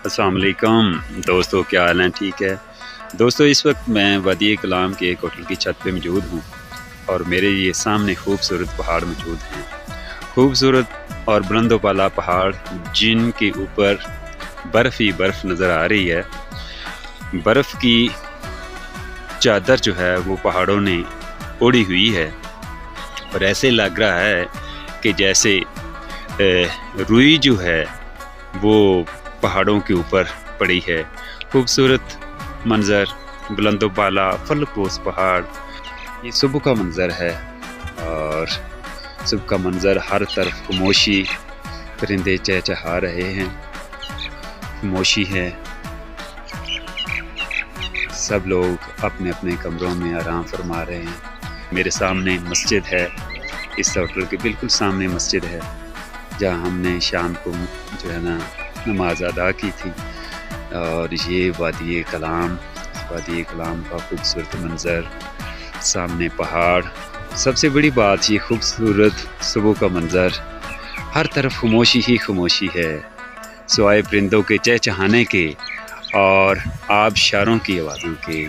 अस्सलाम वालेकुम दोस्तों, क्या हाल है? ठीक है दोस्तों, इस वक्त मैं वादी कलाम के एक होटल की छत पे मौजूद हूँ और मेरे ये सामने खूबसूरत पहाड़ मौजूद हैं। खूबसूरत और बुलंदोबाला पहाड़ जिनके ऊपर बर्फ़ ही बर्फ़ नज़र आ रही है। बर्फ़ की चादर जो है वो पहाड़ों ने ओढ़ी हुई है और ऐसे लग रहा है कि जैसे रुई जो है वो पहाड़ों के ऊपर पड़ी है। खूबसूरत मंज़र, बुलंदोबाला फलकोस पहाड़, ये सुबह का मंज़र है और सुबह का मंज़र, हर तरफ खामोशी, परिंदे चहचहा रहे हैं, खामोशी है। सब लोग अपने अपने कमरों में आराम फरमा रहे हैं। मेरे सामने मस्जिद है, इस होटल के बिल्कुल सामने मस्जिद है जहाँ हमने शाम को जो है ना नमाज अदा की थी। और ये वादी कलाम का खूबसूरत मंज़र, सामने पहाड़, सबसे बड़ी बात ये खूबसूरत सुबह का मंज़र, हर तरफ खामोशी ही खामोशी है, सिवाय परिंदों के चहचहाने के और आबशारों की आवाज़ों के।